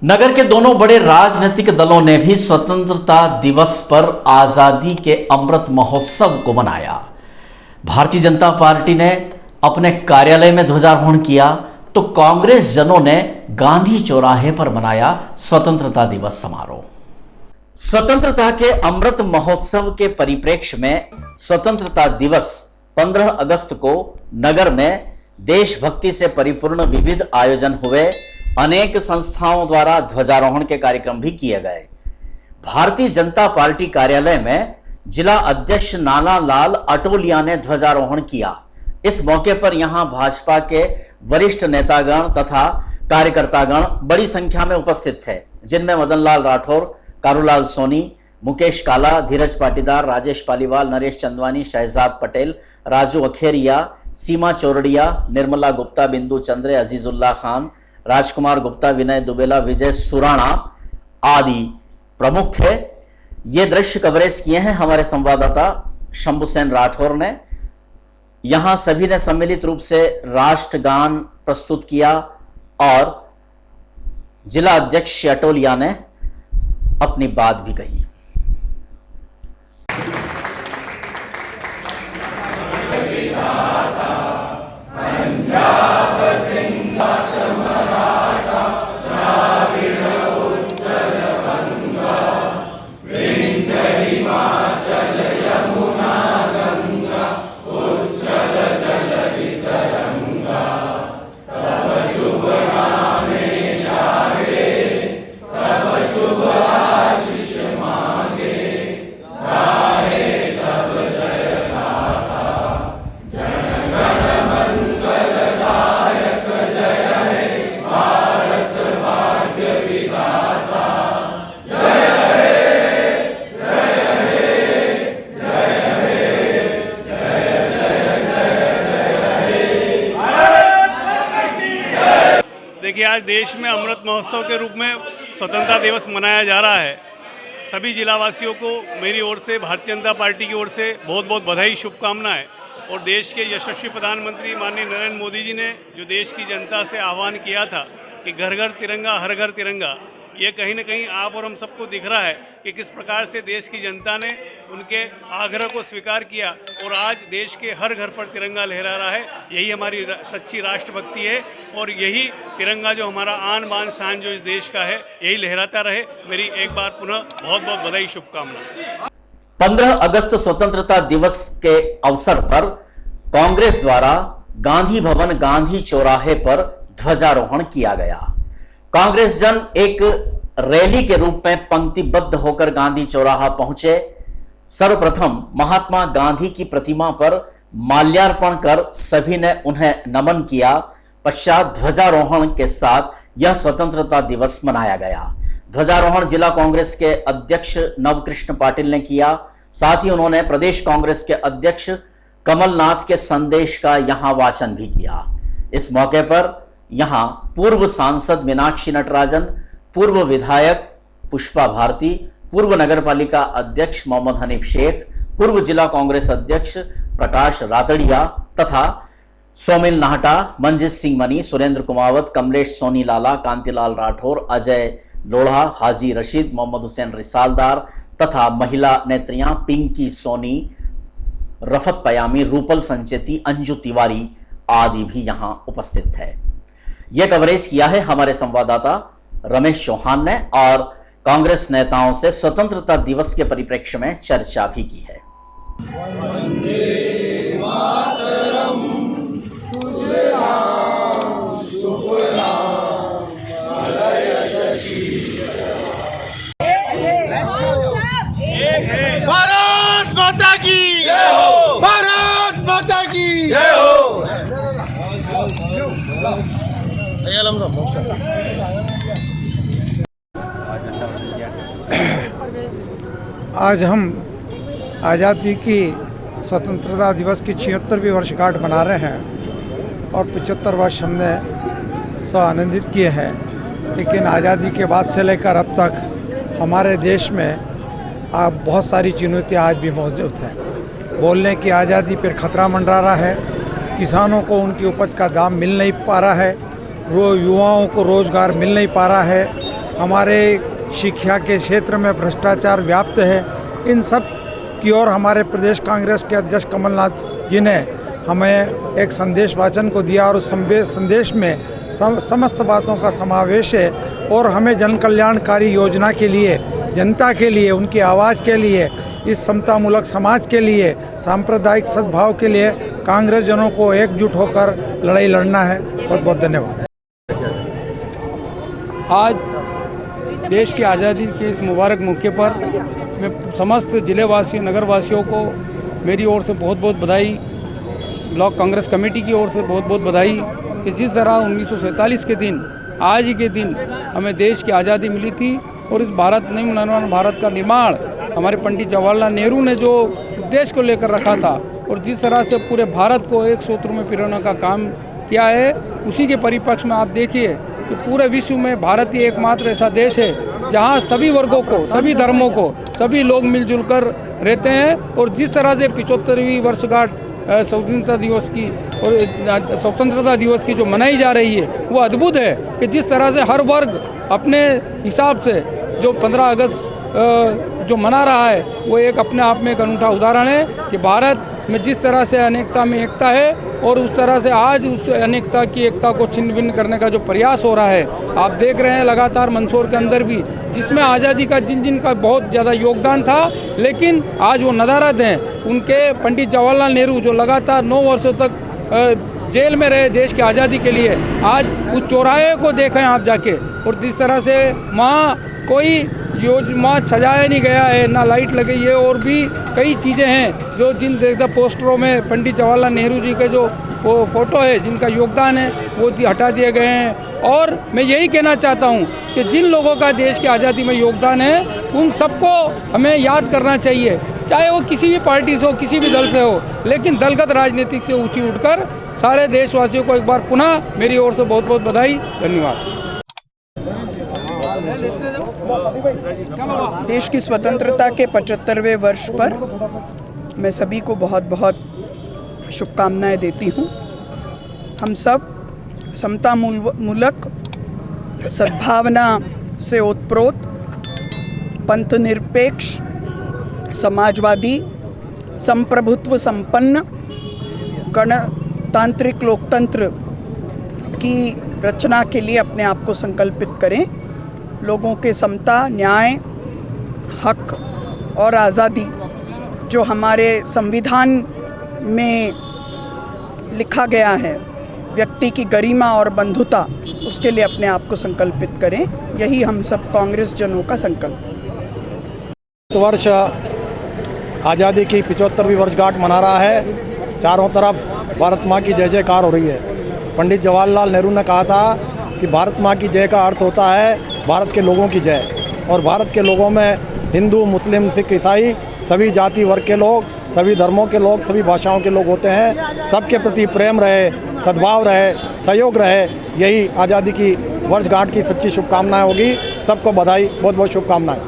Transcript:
नगर के दोनों बड़े राजनीतिक दलों ने भी स्वतंत्रता दिवस पर आजादी के अमृत महोत्सव को मनाया। भारतीय जनता पार्टी ने अपने कार्यालय में ध्वजारोहण किया तो कांग्रेस जनों ने गांधी चौराहे पर मनाया स्वतंत्रता दिवस समारोह। स्वतंत्रता के अमृत महोत्सव के परिप्रेक्ष्य में स्वतंत्रता दिवस 15 अगस्त को नगर में देशभक्ति से परिपूर्ण विविध आयोजन हुए। अनेक संस्थाओं द्वारा ध्वजारोहण के कार्यक्रम भी किए गए। भारतीय जनता पार्टी कार्यालय में जिला अध्यक्ष नानालाल अटोलिया ने ध्वजारोहण किया। इस मौके पर यहां भाजपा के वरिष्ठ नेतागण तथा कार्यकर्तागण बड़ी संख्या में उपस्थित थे, जिनमें मदन लाल राठौर, कारूलाल सोनी, मुकेश काला, धीरज पाटीदार, राजेश पालीवाल, नरेश चंदवानी, शहजाद पटेल, राजू अखेरिया, सीमा चौरड़िया, निर्मला गुप्ता, बिंदु चंद्रे, अजीजुल्लाह खान, राजकुमार गुप्ता, विनय दुबेला, विजय सुराणा आदि प्रमुख थे। ये दृश्य कवरेज किए हैं हमारे संवाददाता शंभुसेन राठौर ने। यहां सभी ने सम्मिलित रूप से राष्ट्रगान प्रस्तुत किया और जिला अध्यक्ष अटोलिया ने अपनी बात भी कही। देखिए, आज देश में अमृत महोत्सव के रूप में स्वतंत्रता दिवस मनाया जा रहा है। सभी जिलावासियों को मेरी ओर से, भारतीय जनता पार्टी की ओर से बहुत बहुत बधाई, शुभकामनाएं। और देश के यशस्वी प्रधानमंत्री माननीय नरेंद्र मोदी जी ने जो देश की जनता से आह्वान किया था कि घर घर तिरंगा, हर घर तिरंगा, ये कहीं ना कहीं आप और हम सबको दिख रहा है कि किस प्रकार से देश की जनता ने उनके आग्रह को स्वीकार किया और आज देश के हर घर पर तिरंगा लहरा रहा है। यही हमारी सच्ची राष्ट्रभक्ति है और यही तिरंगा जो हमारा आन बान शान जो इस देश का है, यही लहराता रहे। मेरी एक बार पुनः बहुत बहुत बधाई, शुभकामनाएं। 15 अगस्त स्वतंत्रता दिवस के अवसर पर कांग्रेस द्वारा गांधी भवन, गांधी चौराहे पर ध्वजारोहण किया गया। कांग्रेस जन एक रैली के रूप में पंक्तिबद्ध होकर गांधी चौराहा पहुंचे। सर्वप्रथम महात्मा गांधी की प्रतिमा पर माल्यार्पण कर सभी ने उन्हें नमन किया। पश्चात ध्वजारोहण के साथ यह स्वतंत्रता दिवस मनाया गया। ध्वजारोहण जिला कांग्रेस के अध्यक्ष नवकृष्ण पाटिल ने किया। साथ ही उन्होंने प्रदेश कांग्रेस के अध्यक्ष कमलनाथ के संदेश का यहां वाचन भी किया। इस मौके पर यहां पूर्व सांसद मीनाक्षी नटराजन, पूर्व विधायक पुष्पा भारती, पूर्व नगरपालिका अध्यक्ष मोहम्मद हनीफ शेख, पूर्व जिला कांग्रेस अध्यक्ष प्रकाश रातड़िया तथा सोमिल नाहटा, मंजित सिंह मनी, सुरेंद्र कुमावत, कमलेश सोनी लाला, कांतिलाल राठौर, अजय लोढ़ा, हाजी रशीद, मोहम्मद हुसैन रिसालदार तथा महिला नेत्रियां पिंकी सोनी, रफत पयामी, रूपल संचेती, अंजू तिवारी आदि भी यहां उपस्थित है। यह कवरेज किया है हमारे संवाददाता रमेश चौहान ने और कांग्रेस नेताओं से स्वतंत्रता दिवस के परिप्रेक्ष्य में चर्चा भी की है। भारत माता की जय हो, भारत माता की जय हो। आज हम आज़ादी की स्वतंत्रता दिवस की 76वीं वर्षगांठ मना रहे हैं और 75 वर्ष हमने सब आनंदित किए हैं। लेकिन आज़ादी के बाद से लेकर अब तक हमारे देश में अब बहुत सारी चुनौतियाँ आज भी मौजूद हैं। बोलने की आज़ादी पर खतरा मंडरा रहा है, किसानों को उनकी उपज का दाम मिल नहीं पा रहा है, युवाओं को रोज़गार मिल नहीं पा रहा है हमारे शिक्षा के क्षेत्र में भ्रष्टाचार व्याप्त है, इन सब की ओर हमारे प्रदेश कांग्रेस के अध्यक्ष कमलनाथ जी ने हमें एक संदेश वाचन को दिया और उस संदेश में समस्त बातों का समावेश है और हमें जन कल्याणकारी योजना के लिए, जनता के लिए, उनकी आवाज़ के लिए, इस समतामूलक समाज के लिए, सांप्रदायिक सद्भाव के लिए कांग्रेस जनों को एकजुट होकर लड़ाई लड़ना है। बहुत बहुत धन्यवाद। आज देश की आज़ादी के इस मुबारक मौके पर मैं समस्त ज़िलेवासियों, नगरवासियों को मेरी ओर से बहुत बहुत बधाई, ब्लॉक कांग्रेस कमेटी की ओर से बहुत बहुत बधाई कि जिस तरह 1947 के दिन, आज ही के दिन हमें देश की आज़ादी मिली थी और इस नवनिर्माण भारत का निर्माण हमारे पंडित जवाहरलाल नेहरू ने जो उद्देश्य को लेकर रखा था और जिस तरह से पूरे भारत को एक सूत्र में पिरोने का काम किया है, उसी के परिप्रेक्ष्य में आप देखिए कि पूरे विश्व में भारत ही एकमात्र ऐसा देश है जहां सभी वर्गों को, सभी धर्मों को, सभी लोग मिलजुल कर रहते हैं। और जिस तरह से 75वीं वर्षगांठ स्वतंत्रता दिवस की और स्वतंत्रता दिवस की जो मनाई जा रही है वो अद्भुत है कि जिस तरह से हर वर्ग अपने हिसाब से जो 15 अगस्त जो मना रहा है वो एक अपने आप में एक अनूठा उदाहरण है कि भारत में जिस तरह से अनेकता में एकता है और उस तरह से आज उस अनेकता की एकता को छिन्न भिन्न करने का जो प्रयास हो रहा है, आप देख रहे हैं लगातार मंदसौर के अंदर भी, जिसमें आज़ादी का जिन का बहुत ज़्यादा योगदान था लेकिन आज वो नदारद हैं। उनके पंडित जवाहरलाल नेहरू जो लगातार 9 वर्षों तक जेल में रहे देश की आज़ादी के लिए, आज उस चौराहे को देखें आप जाके, और जिस तरह से वहाँ कोई योजना सजाया नहीं गया है, ना लाइट लगी है, और भी कई चीज़ें हैं जो जिन पोस्टरों में पंडित जवाहरलाल नेहरू जी के जो वो फ़ोटो है जिनका योगदान है वो हटा दिए गए हैं। और मैं यही कहना चाहता हूँ कि जिन लोगों का देश की आज़ादी में योगदान है उन सबको हमें याद करना चाहिए, चाहे वो किसी भी पार्टी से हो, किसी भी दल से हो, लेकिन दलगत राजनीति से ऊँची उठकर सारे देशवासियों को एक बार पुनः मेरी ओर से बहुत बहुत बधाई, धन्यवाद। देश की स्वतंत्रता के 75वें वर्ष पर मैं सभी को बहुत बहुत शुभकामनाएं देती हूं। हम सब समतामूलक सद्भावना से ओतप्रोत, पंथ निरपेक्ष, समाजवादी, संप्रभुत्व संपन्न, गणतांत्रिक लोकतंत्र की रचना के लिए अपने आप को संकल्पित करें। लोगों के समता, न्याय, हक और आज़ादी जो हमारे संविधान में लिखा गया है, व्यक्ति की गरिमा और बंधुता, उसके लिए अपने आप को संकल्पित करें। यही हम सब कांग्रेस जनों का संकल्प। इस वर्ष आज़ादी की 75वीं वर्षगांठ मना रहा है। चारों तरफ भारत माँ की जय जयकार हो रही है। पंडित जवाहरलाल नेहरू ने कहा था कि भारत माँ की जय का अर्थ होता है भारत के लोगों की जय, और भारत के लोगों में हिंदू, मुस्लिम, सिख, ईसाई सभी जाति वर्ग के लोग, सभी धर्मों के लोग, सभी भाषाओं के लोग होते हैं। सबके प्रति प्रेम रहे, सद्भाव रहे, सहयोग रहे, यही आज़ादी की वर्षगांठ की सच्ची शुभकामनाएं होगी। सबको बधाई, बहुत बहुत शुभकामनाएं।